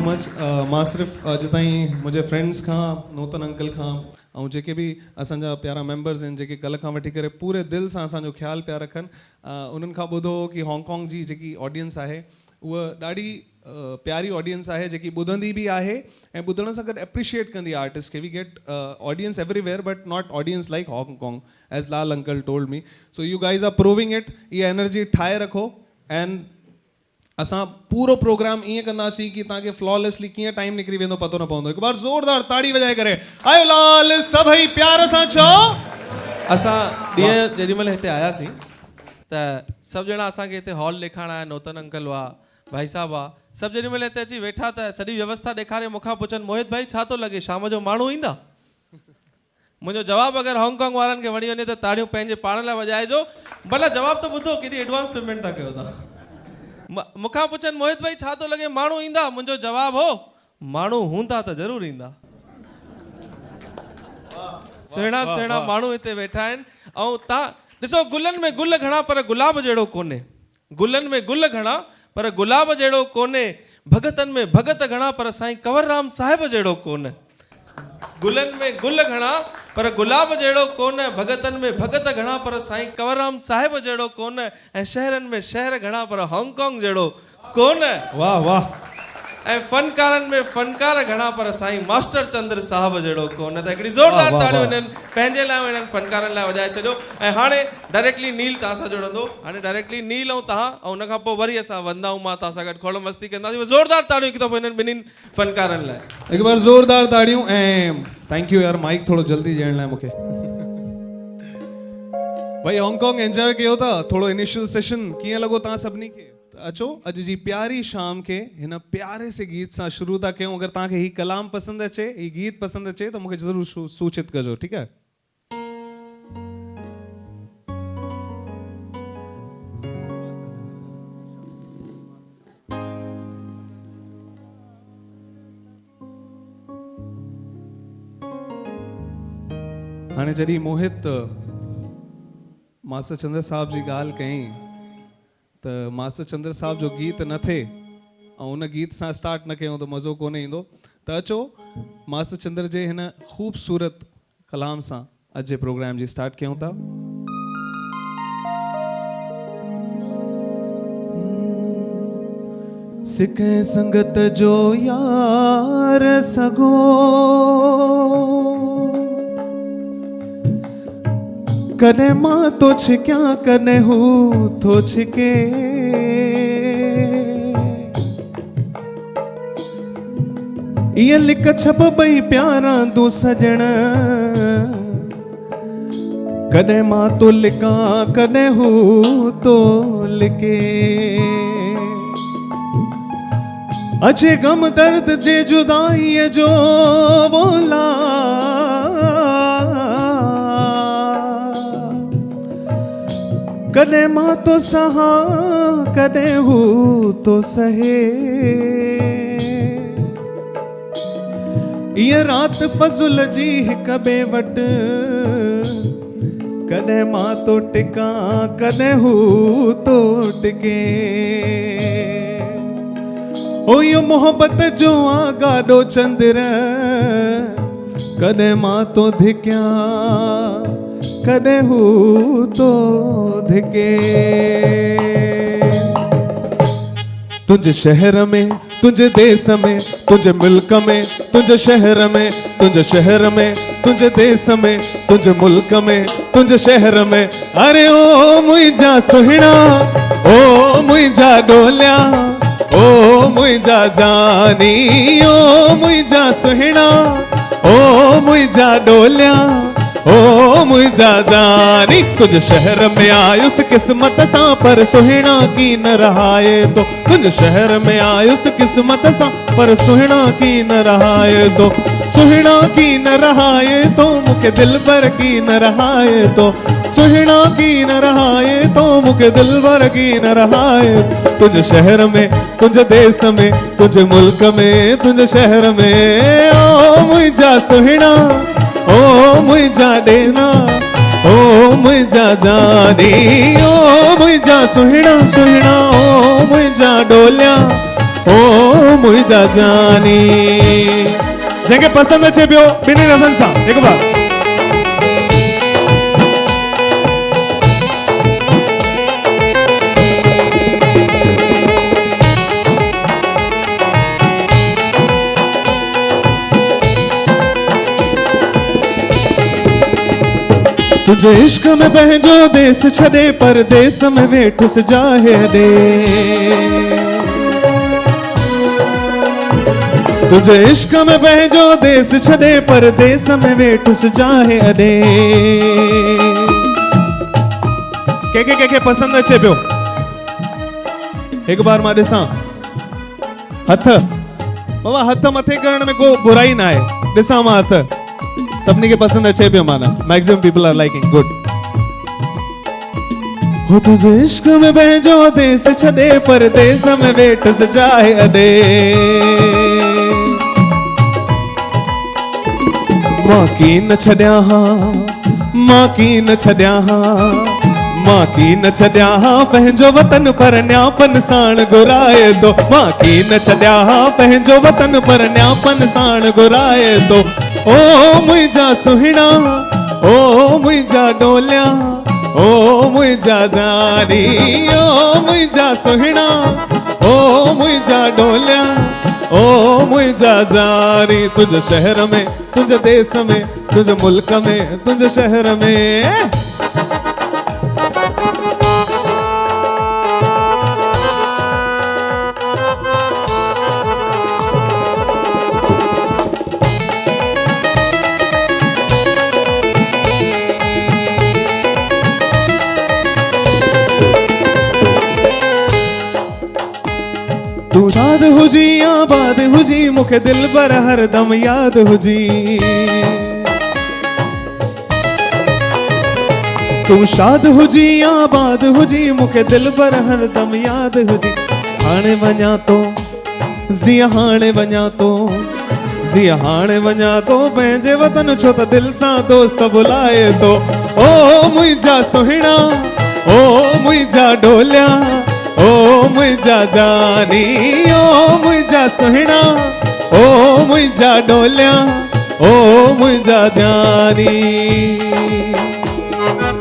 Much. मां सिर्फ़ु अॼु ताईं मुंहिंजे फ्रेंड्स खां, नूतन अंकल खां ऐं जेके बि असांजा प्यारा मेंबर्स आहिनि जेके कल्ह खां वठी करे पूरे दिलि सां असांजो ख़्यालु पिया रखनि, उन्हनि खां ॿुधो कि हांगकांग जी जेकी ऑडियंस आहे उहा ॾाढी प्यारी ऑडियंस आहे जेकी ॿुधंदी बि आहे ऐं ॿुधण सां गॾु एप्रिशिएट कंदी आहे आर्टिस्ट खे। We get audience everywhere but not audience like Hong Kong as Lal uncle told me. So you guys are proving it. इहा एनर्जी ठाहे रखो एंड असां पूरो प्रोग्राम ईअं कंदासीं कि तव्हांखे फ्लॉलेसली कीअं टाइम निकिरी वेंदो पतो न पवंदो। हिकु बार ज़ोरदार ताड़ी वॼाए करे आयो लाल सभई प्यार सां चओ। असां ॾींहं जेॾीमहिल हिते आयासीं त सभु ॼणा असांखे हिते हॉल ॾेखारण आया, नूतन अंकल हुआ, भाई साहब हुआ, सभु जेॾीमहिल हिते अची वेठा त सॼी व्यवस्था ॾेखारे मूंखां पुछनि मोहित भाई छा थो लॻे शाम जो माण्हू ईंदा? मुंहिंजो जवाबु अगरि हांगकांग वारनि खे वणी वञे त ताड़ियूं पंहिंजे पाण लाइ वॼाइजो। भला जवाबु त ॿुधो केॾी एडवांस पेमेंट था कयो तव्हां। मूंखां पुछनि मोहित भाई छा थो लॻे माण्हू ईंदा? मुंहिंजो जवाबु हो माण्हू हूंदा त ज़रूरु ईंदा। सुहिणा सुहिणा माण्हू हिते वेठा आहिनि ऐं तव्हां ॾिसो गुलनि में गुल घणा पर गुलाब जहिड़ो कोन्हे, गुलनि में गुल घणा पर गुलाब जहिड़ो कोन्हे, भगतनि में भगत घणा पर साईं कंवरराम साहिब जहिड़ो कोन्हे। गुलनि में गुल घणा पर गुलाब जहिड़ो कोन, भगतनि में भगत घणा पर साईं कंवरराम साहिब जहिड़ो कोन, ऐं शहरनि में शहर घणा पर हांगकांग जहिड़ो कोन। वाह वाह। ऐं फनकारनि में फनकार घणा पर साईं मास्टर चंद्र साहब जहिड़ो कोन। त हिकिड़ी ज़ोरदार ताड़ियूं हिननि पंहिंजे लाइ हिननि फनकारनि लाइ वॼाए छॾियो। ऐं हाणे डायरेक्टली नील तव्हां सां जुड़ंदो। हाणे डायरेक्टली नील ऐं तव्हां ऐं हुन खां पोइ वरी असां वंदा ऐं मां तव्हां सां गॾु खोड़ मस्ती कंदासीं। ज़ोरदार ताड़ियूं हिकु दफ़ो हिननि ॿिन्हिनि फनकारनि लाइ। हिकु बार ज़ोरदार ताड़ियूं। ऐं थैंक यू यार माइक थोड़ो जल्दी ॾियण लाइ मूंखे। भाई हांगकांग एंजॉय कयो था थोड़ो इनिशियल सेशन कीअं लॻो तव्हां सभिनी खे? अचो अॼु जी प्यारी शाम खे हिन प्यारे से गीत सां शुरू था कयूं। अगरि तव्हांखे ही कलाम पसंदि अचे, ही गीत पसंदि अचे त मूंखे ज़रूरु सूचित कजो, ठीकु आहे? हाणे जॾहिं मोहित मास्टर चंद्र साहब जी ॻाल्हि कयईं त मास्टर चंद्र साहब जो गीत न थिए ऐं उन गीत सां स्टार्ट न कयूं त मज़ो कोन ईंदो। त अचो मास्टर चंद्र जे हिन ख़ूबसूरत कलाम सां अॼु जे प्रोग्राम जी स्टार्ट कयूं था। सिके संगत जो यार सगो कने मां तो छिक्या कने हू तो छिके, ये लिख छप बई प्यारा दू सजण कने मां तो लिका कने हू तो लिके। अजे गम दर्द जे जुदाई जो बोला कने मां तो सहा कने हू तो सहे। ये रात फजुल जी हिक बे वट कने मां तो टिका कने हू तो टिके। ओ यो मोहब्बत जो आगाडो चंद्र कने मां तो धिक्या कने हू तो धिके। तुझे शहर में तुझे देश में तुझे मुल्क में तुझे शहर में तुझे शहर में तुझे देश में तुझे मुल्क में तुझे शहर में। अरे ओ मुझा सुहिणा ओ मुझा डोलिया ओ मुझा जानी ओ मुझा सुहिणा ओ मुझा डोलिया ओ मुझा जानी। तुझे शहर में आयुस किस्मत सा पर सुहिणा की न रहाए तो, तुझे शहर में आयुस किस्मत सा पर सुहिणा की न रहाए तो, सुहिणा की न रहाए तो मुखे दिल भर की न रहाए तो, सुहिणा की न रहाए तो मुखे दिल भर की न रहाए। तुझे शहर में तुझे देश में तुझे मुल्क में तुझे शहर में ओ मुझा सुहिणा ओ मुझा डेना ओ मुझा जानी ओ मुझा सुहिणा सुहिणा ओ मुझा डोलिया ओ मुझा जानी। जंहिंखे पसंदि अचे पियो ॿिन्ही रफ़नि सां हिकु बार। तुझे इश्क में पंहिंजो देश छॾे परदेस में वेठुसि जाहे ॾे। तुझे इश्क में पंहिंजो देश छॾे परदेस में वेठुसि जाहे ॾे। के पसंदि अचे पियो हिकु बार मां ॾिसां हथ। बाबा हथ मथे करण में को बुराई ना आहे। ॾिसां मां हथ सभिनी खे पसंदि अचे पियो माना। Maximum people are liking good. हो तुझे इश्क में पंहिंजो देश छॾे परदेस में वेठुसि जाहे ॾे। मां की न छॾिया हां, मां की न छॾिया हां, मां की न छॾिया हां पंहिंजो वतन पर न्यापन साण घुराए थो। मां की न छॾिया हां पंहिंजो वतन पर न्यापन साण घुराए थो। ओ मुंहिंजा सुहिणा, ओ मुंहिंजा डोलिया, ओ मुंहिंजा जानी, ओ मुंहिंजा सुहिणा, ओ मुंहिंजा डोलिया, ओ मुंहिंजा जानी। तुझे शहर में, तुझे देश में, तुझे मुल्क में, तुझे शहर में। तू शाद हुजी आबाद हुजी मूंखे दिल पर हरदम याद हुजी। तू शाद हुजी आबाद हुजी मूंखे दिल पर हरदम याद हुजी। हाणे वञा तो ज़िया हाणे वञा तो, ज़िया हाणे वञा तो पंहिंजे वतन छो त दिल सां दोस्त बुलाए तो। ओ मुंहिंजा सुहिणा, ओ मुंहिंजा डोलिया, ओ मुंहिंजा जानी, ओ मुंहिंजा सुहिणा, ओ मुंहिंजा डोलिया, ओ मुंहिंजा जानी।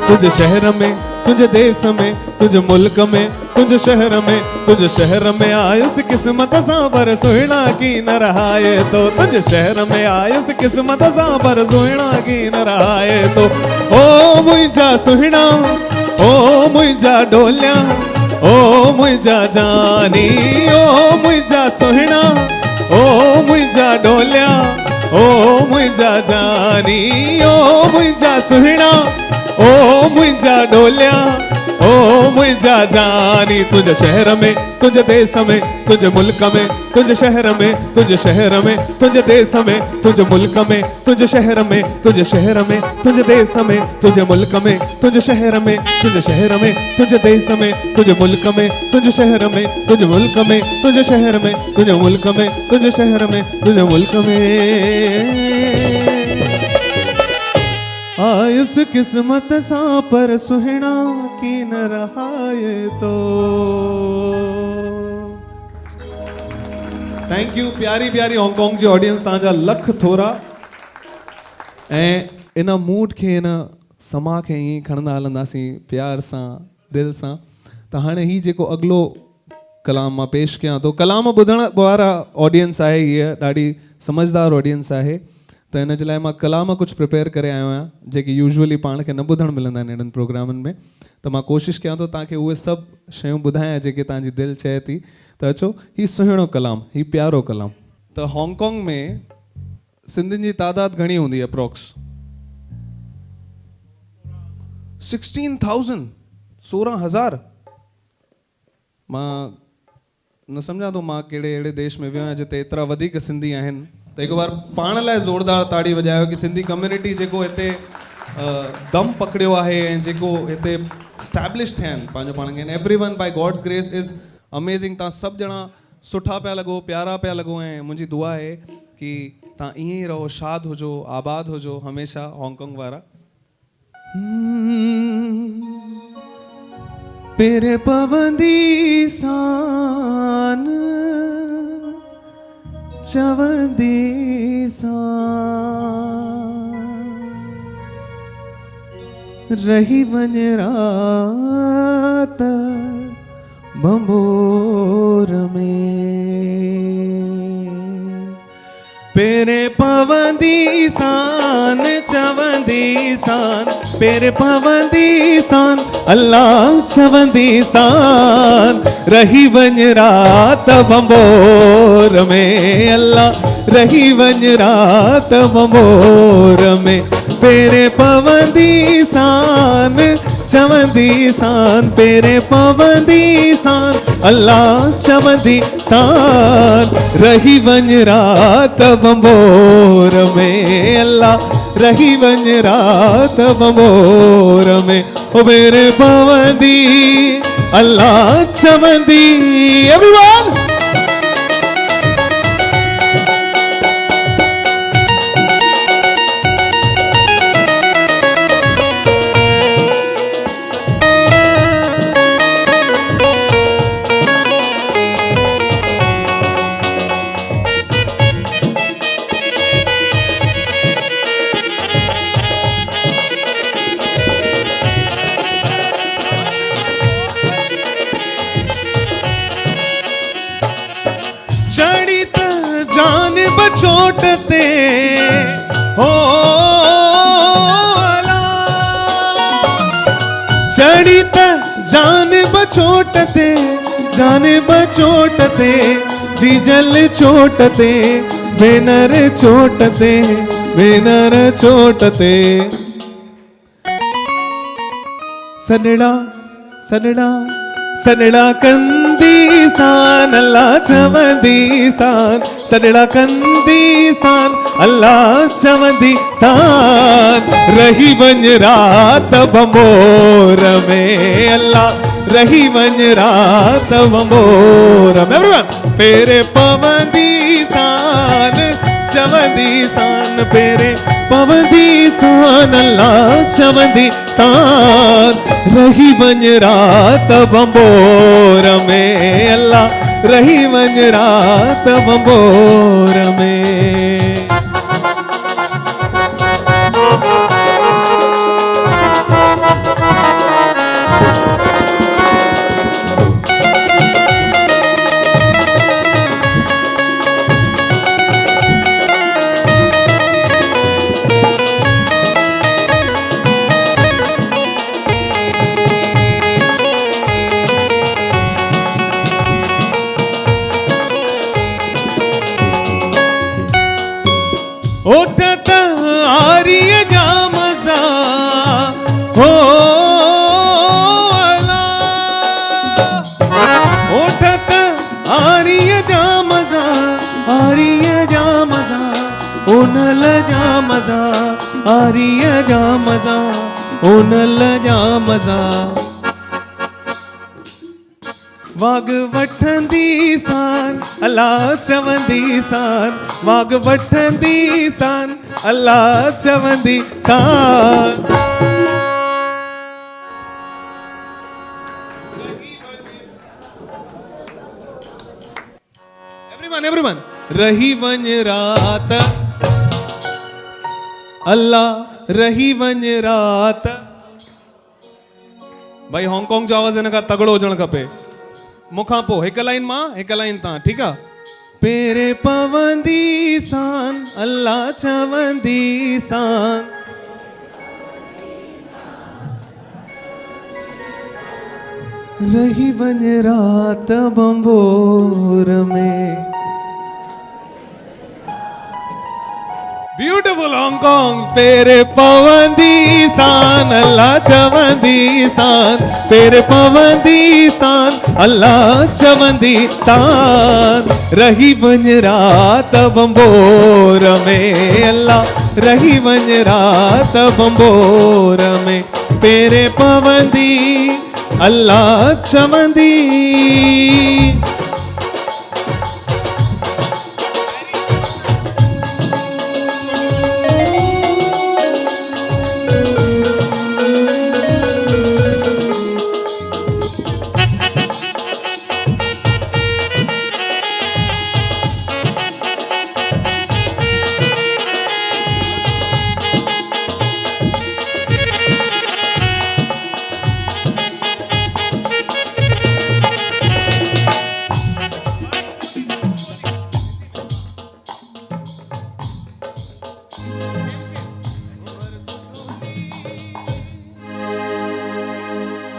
तुझे शहर में, तुझे देश में, तुझे मुल्क में, तुझे शहर में, तुझे शहर में आयुस किस्मत सां पर सुहिणा की न रहाए तो। तुझे शहर में आयुस किस्मत सां पर सुहिणा की न रहाए तो। ओ मुंहिंजा सुहिणा, ओ मुंहिंजा डोलिया, ओ मुंहिंजा जानी, ओ मुंहिंजा सुहिणा, ओ मुंहिंजा डोलिया, ओ मुंहिंजा जानी, ओ मुंहिंजा सुहिणा, ओ मुंहिंजा डोलिया, ओ मुंहिंजा जानी। तुझे शहर में, तुझे देश में, तुझे मुल्क में, तुझे शहर में, तुझे शहर में, तुझे देश में, तुझे मुल्क में, तुझे शहर में, तुझे शहर में, तुझे देश में, तुझे मुल्क में, तुझे शहर में, तुझे शहर में, तुझे देश में, तुझे मुल्क में, तुझे शहर में, तुझे मुल्क में, तुझे शहर में, तुझे मुल्क में, तुझे शहर में, तुझे मुल्क में। आयुस किस्मत सां पर सुहिणा की न रहाए तो। थैंक यू प्यारी प्यारी हांगकांग जी ऑडियंस, तव्हांजा लख थोरा। ऐं इन मूड खे, इन समा खे ईअं खणंदा हलंदासीं प्यार सां, दिलि सां। त हाणे ही जेको अॻिलो कलाम मां पेश कयां थो, कलाम ॿुधण वारा ऑडियंस आहे, हीअ ॾाढी समझदार ऑडियंस आहे। त इन जे लाइ मां कलाम कुझु प्रिपेयर करे आयो आहियां जेके यूजुअली पाण खे न ॿुधणु मिलंदा आहिनि अहिड़नि प्रोग्रामनि में। त मां कोशिशि कयां थो तव्हांखे उहे सभु शयूं ॿुधायां जेके तव्हांजी दिलि चए थी। त अचो, हीउ सुहिणो कलाम, हीउ प्यारो कलाम। त हांगकांग में सिंधियुनि जी तादाद घणी हूंदी आहे अप्रॉक्स? 16,000, 16,000। मां न सम्झां थो मां कहिड़े अहिड़े देश में वियो आहियां जिते एतिरा वधीक सिंधी आहिनि। त हिकु बार पाण लाइ ज़ोरदार ताड़ी वॼायो कि सिंधी कम्युनिटी जेको हिते दम पकड़ियो आहे ऐं जेको हिते स्टैब्लिश थिया आहिनि पंहिंजो पाण खे। Everyone by God's grace is amazing. तव्हां सभु ॼणा सुठा पिया लॻो, प्यारा पिया लॻो, ऐं मुंहिंजी दुआ आहे कि तव्हां ईअं ई रहो, शाद हुजो, आबाद हुजो हमेशा हांगकांग वारा। पेरे पवंदी सान चवंदी सा रही वञ रात बंबोर में पेरे पवंदी सान चवंदी सान पेरे पवंदी सान अल्लाह चवंदी सान रही वञ रात बंबोर में अल्लाह रही वञ रात बंबोर में पेरे पवंदी सान चवंदी सान पेरे पवंदी सान अल्लाह चवंदी सान रही वञ रात बंबोर में अल्लाह रही वञ रात बंबोर में ओ मेरे पवंदी अल्लाह चवंदी एवरीवन चढ़ित जान बछोटते हो चढ़ित जान बछोटते जी जल छोटते बेनर छोटते सनड़ा सनड़ा सनड़ा कंदी सान अल्लाह चवंदी सान सनड़ा कंदी सान अल्लाह चवंदी सान रही वञ रात बंबोर में अल्लाह रही वञ रात बंबोर में एवरीवन पेरे पवंदी सान चवंदी सान पेरे पवंदी सान अल्लाह चवंदी सान रही वञ रात बंबोर में अल्लाह रही वञ रात बंबोर में उठत आरिय जा मजा हो उठत आरिय जा मजा ओनल जा मजा आरिय जा मजा ओनल जा मजा वाग वठंदी सान अल्लाह चवंदी सान वाग वठंदी सान अल्लाह चवंदी सान एवरीवन रही वञ रात अल्लाह रही वञ रात भाई हांगकांग जो आवाज़ हिन खां तगड़ो हुजणु खपे मुखां पोइ हिकु लाइन मां हिकु लाइन तां ठीकु आहे पेरे पवंदी सान अल्लाह चवंदी सान रही वञ रात बंबोर में ब्यूटीफुल हांगकांग पेरे पवंदी सान अल्लाह चवंदी सान पेरे पवंदी सान अल्लाह चवंदी सान रही वञ रात बंबोर में अल्लाह रही वञ रात बंबोर में पेरे पवंदी अल्लाह चवंदी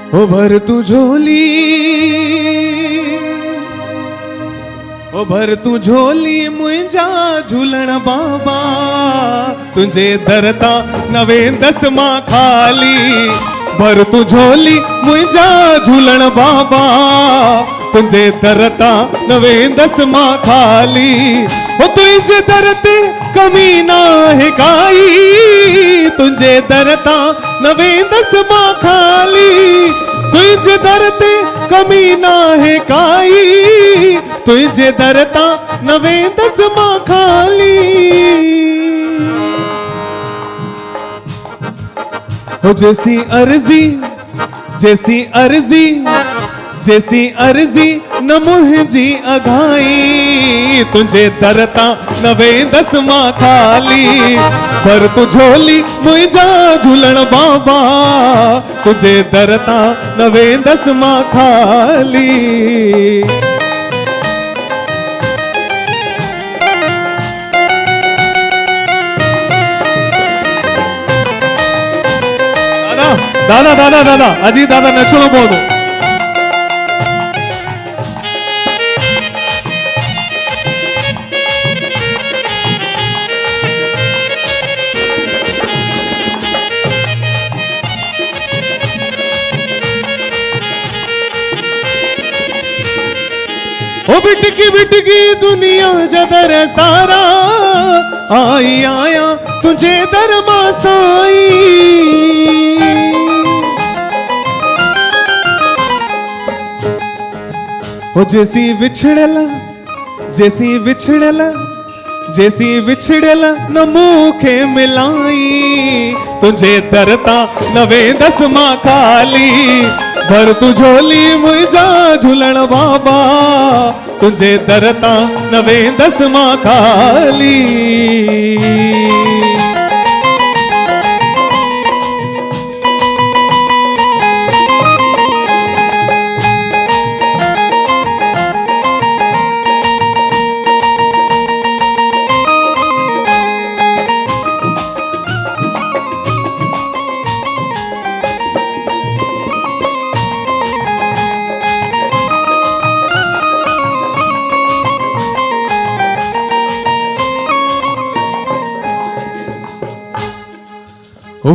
ओ भर तू झोली, ओ भर तू झोली मुंहिंजा झूलण बाबा, तुंहिंजे दर तां न वेंदसि मां खाली। भर तू झोली मुंहिंजा झूलण बाबा, तुंहिंजे दर तां न वेंदसि मां खाली। ओ तुंहिंजे दर ते कमी नाहे काई, तुंहिंजे दर तां न वेंदसि मां खाली। तुंहिंजे दर ते कमी नाहे काई, तुंहिंजे दर तां न वेंदसि मां खाली। हो जैसी अर्जी, जैसी अर्जी, जैसी अर्जी न मुंहिंजी अघाई, तुंहिंजे दर तां न वेंदसि मां खाली। भर तू झोली मुंहिंजा झूलण बाबा, तुंहिंजे दर तां न वेंदसि मां खाली। दादा दादा दादा अजी दादा नचणो पवंदो। ओ बिटकी बिटकी दुनिया जदर सारा, आई आया तुझे दर मां साई। ओ जैसी विछड़ल, जैसी विछड़ल, जैसी विछड़ल न मूंखे मिलाई, तुंहिंजे दर तां न वेंदसि मां खाली। भर तू झोली मुंहिंजा झूलण बाबा, तुंहिंजे दर तां न वेंदसि मां खाली।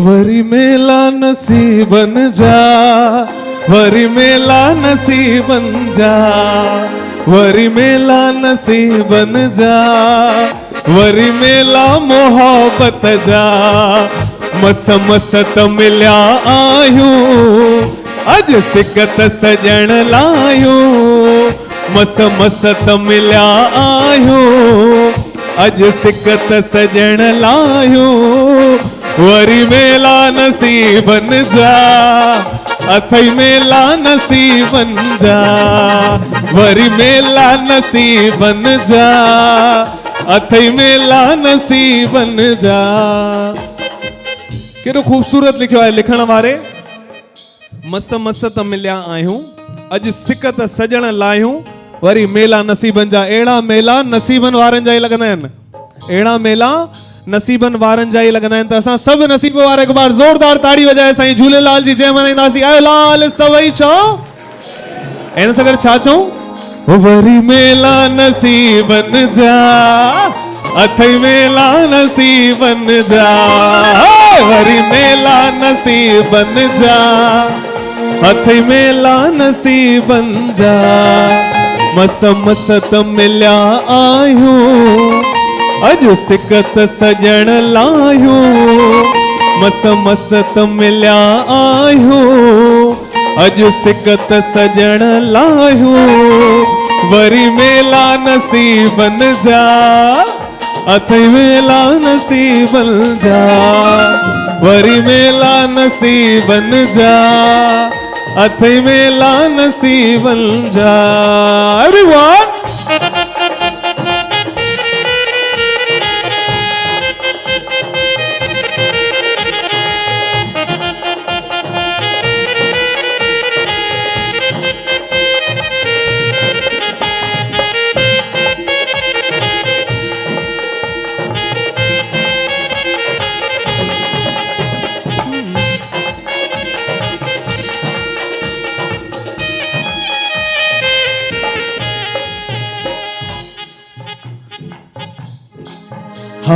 वरी मेला नसीबन जा, वरी मेला नसीबन जा, वरी मेला नसीबन जा, वरी मेला मोहब्बत जा। मस मस त मिलिया आहियूं, अॼु सिकत सजण लायूं। मस मस त मिलिया आहियूं, अॼु सिकत सजण लायूं। वरी मेला नसीबन जा, अथई मेला नसीबन जा, वरी मेला नसीबन जा, अथई मेला नसीबन जा। केॾो खूबसूरत लिखियो आहे लिखण वारे। मस मस त मिलिया आहियूं, अॼु सिकत सजण लायूं। वरी मेला नसीबन जा, अहिड़ा मेला नसीबन वारनि जा ई लॻंदा आहिनि, अहिड़ा मेला नसीबन वारनि जा ई लॻंदा आहिनि। त असां सभु नसीब वारे हिकु बार ज़ोरदार ताड़ी वॼाए साईं झूलेलाल जी जय मनाईंदासीं। आयो लाल सवई चओ, हिन सां गॾु छा चऊं? वरी मेला नसीबन जा, अथई मेला नसीबन जा, वरी मेला नसीबन जा, अथई मेला नसीबन जा। मस मस त मिलिया आहियूं, अॼु सिकत सजण लायूं। मस मस त मिलिया आहियूं, अॼु सिकत सजण लायूं। वरी मेला नसीबन जा, अथई मेला नसीबन जा, वरी मेला नसीबन जा, अथई मेला नसीबन जा। एवरीवन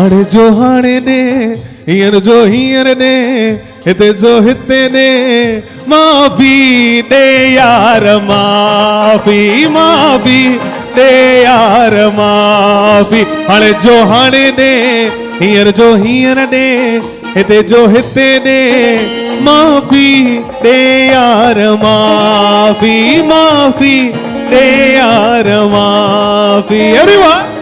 हाणे जो हाणे ने हींअर जो हींअर ने हिते जो हिते ने माफ़ी दे यार माफ़ी माफ़ी दे यार माफ़ी हाणे जो हाणे ने हींअर जो हींअर ने हिते जो हिते ने माफ़ी दे यार माफ़ी माफ़ी दे यार माफ़ी एवरीवन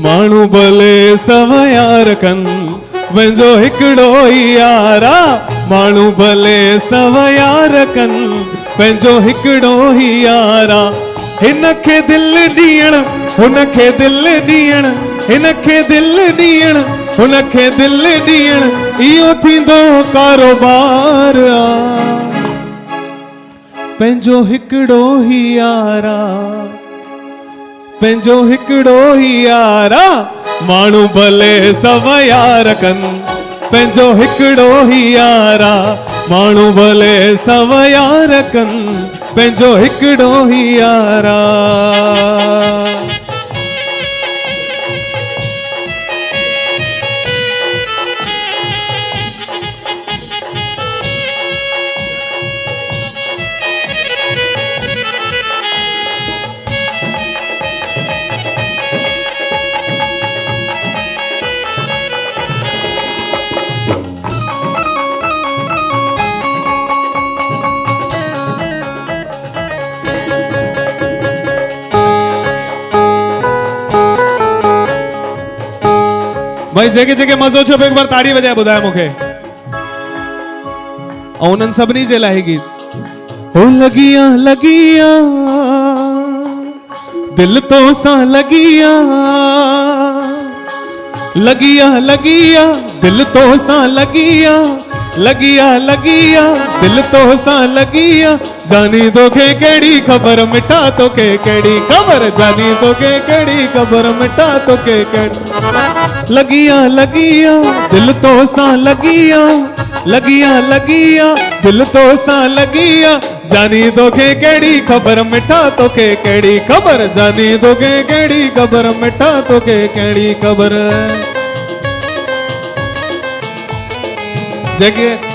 माण्हू भले सवयार कन वंजो हिकड़ो ही यारा माण्हू भले सवयार कन पंहिंजो हिकड़ो ही यारा हिनखे दिल ॾियण हुनखे दिल ॾियण हिनखे दिल ॾियण हुनखे दिल ॾियण इहो थींदो कारोबार पंहिंजो हिकड़ो ही यारा पंहिंजो हिकड़ो ही यारा माण्हू भले सवयार कन पंहिंजो हिकड़ो ही यारा माण्हू भले सवयार कन पंहिंजो हिकड़ो ही यारा भाई जेके जेके मज़ो छो एक बार ताड़ी वजाए ॿुधाए मूंखे ऐं उन्हनि सभिनी जे लाइ गीत हो लगिया लगिया दिल तो सा लगिया लगिया लगिया दिल तो सा लगिया लगिया लगिया दिल तो सा लगिया जानी तोखे केड़ी खबर मिठा तोखे केड़ी खबर जानी तोखे केड़ी खबर मिठा तोखे केड़ी लगिया लगिया दिल तो सा लगिया लगिया लगिया दिल तो सा लगिया जानी तोखे केड़ी खबर मिठा तोखे केड़ी खबर जानी तोखे केड़ी खबर मिठा तोखे केड़ी खबर जगह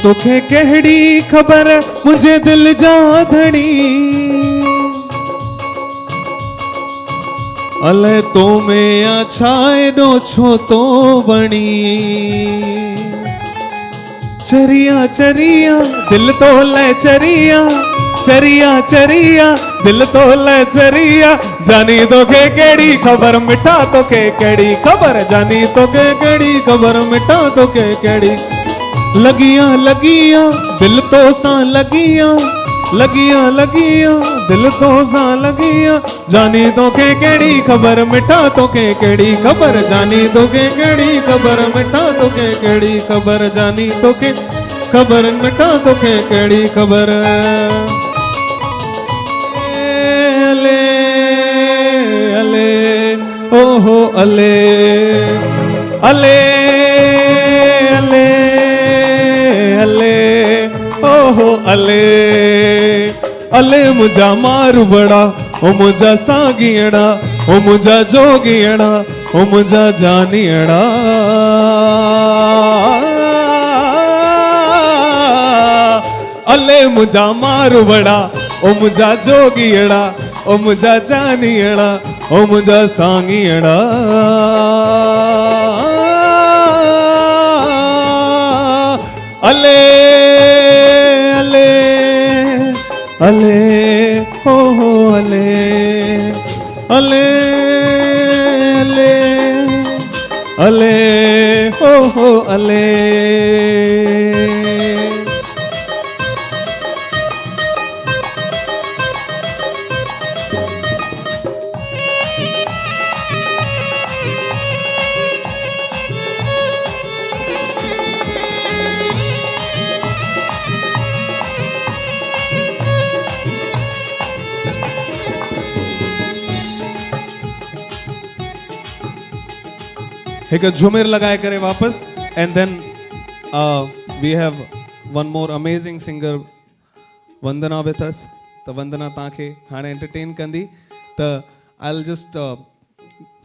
तोखे केड़ी खबर मुझे दिल जा धड़ी अले तो में आ छाएडो छो तो वणी चरिया चरिया दिल तो ले चरिया चरिया चरिया दिल तो ले चरिया जानी तोखे केड़ी खबर मिठा तोखे केड़ी खबर जानी तोखे केड़ी खबर मिठा तोखे केड़ी लगिया लगिया दिल तो सा लगिया लगिया लगिया दिल तो सा लगिया जानी तोखे केड़ी खबर मिठा तोखे केड़ी खबर जानी तोखे केड़ी खबर मिठा तोखे केड़ी खबर जानी तोखे खबर मिठा तोखे केड़ी खबर अले अले ओहो अले अले अले अले ओहो अले अले मुझा मारू बड़ा ओ मुझा सागियड़ा ओ मुझा जोगियड़ा ओ मुझा जानियड़ा अले मुझा मारू बड़ा ओ मुझा जोगियड़ा ओ मुझा जानियड़ा ओ मुझा सांगियड़ा अले अले अले हो अले अले अले हो अले। एक झुमिर लगाए करे वापस and then we have one more amazing singer Vandana with us. त वंदना तव्हांखे हाणे एंटरटेन कंदी। त I will just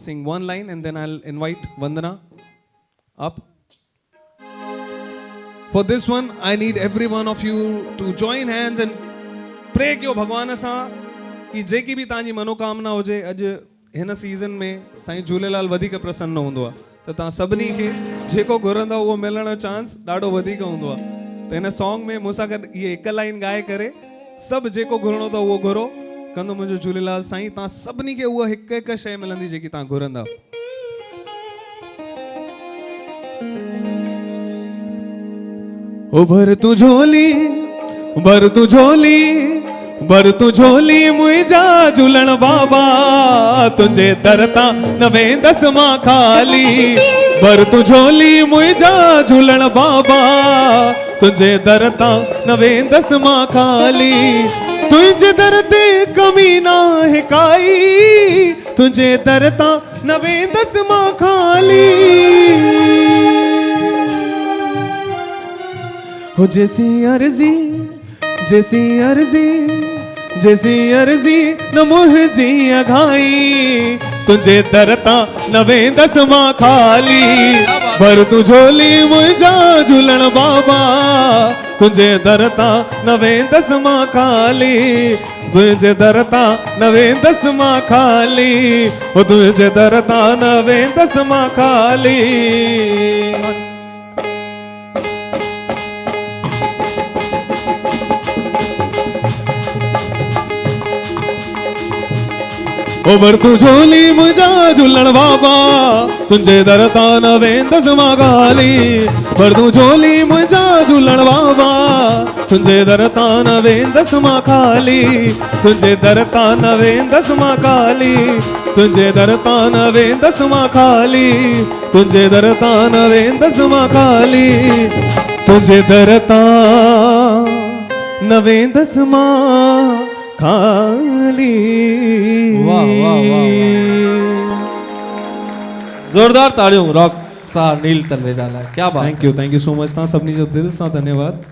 sing one line and then I will invite Vandana up. For this one I need every one of you to join hands and pray कयो भगवान सां कि जेकी भी तव्हांजी मनोकामना हुजे अॼु हिन सीज़न में साईं झूलेलाल वधीक प्रसन्न हूंदो आहे। त तव्हां सभिनी खे जेको घुरंदव उहो मिलण जो चांस ॾाढो वधीक हूंदो आहे। त हिन सॉन्ग में मूंसां गॾु इहे हिकु लाइन ॻाए करे सभु जेको घुरणो अथव उहो घुरो। कंदो मुंहिंजो झूलेलाल साईं तव्हां सभिनी खे उहा हिकु हिकु शइ मिलंदी जेकी तव्हां घुरंदा। ओ भर तू झोली भर तू झोली भर तू झोली मुंहिंजा झूलण बाबा तुंहिंजे दर तां न वेंदसि मां खाली। भर तू झोली मुंहिंजा झूलण बाबा तुंहिंजे दर तां न वेंदसि मां खाली। तुंहिंजे दर ते कमी नाहे काई तुंहिंजे दर तां न वेंदसि मां खाली। हो जैसी अर्जी जैसी अर्जी जैसी अर्जी न मुंहिंजी अघाई तुंहिंजे दर तां न वेंदसि मां खाली। भर तू झोली मुंहिंजा झूलण बाबा तुंहिंजे दर तां न वेंदसि मां खाली। तुंहिंजे दर तां न वेंदसि मां खाली। ओ तुंहिंजे दर तां न वेंदसि मां खाली। ओ भर तू झोली मुंहिंजा झूलण बाबा तुंहिंजे दर तां न वेंदसि मां खाली। भर तू झोली मुंहिंजा झूलण बाबा तुंहिंजे दर तां न वेंदसि मां खाली। तुंहिंजे दर तां न वेंदसि मां खाली। तुंहिंजे दर तां न वेंदसि मां खाली। तुंहिंजे दर तां न वेंदसि मां खाली। तुंहिंजे दर तां न वेंदसि मां खाली। वाह वाह वाह जोरदार ताड़ियों रॉक स्टार नील तलरेजा लाइ। क्या बात। Thank you so much. तव्हां सभिनी जो दिलि सां धन्यवाद।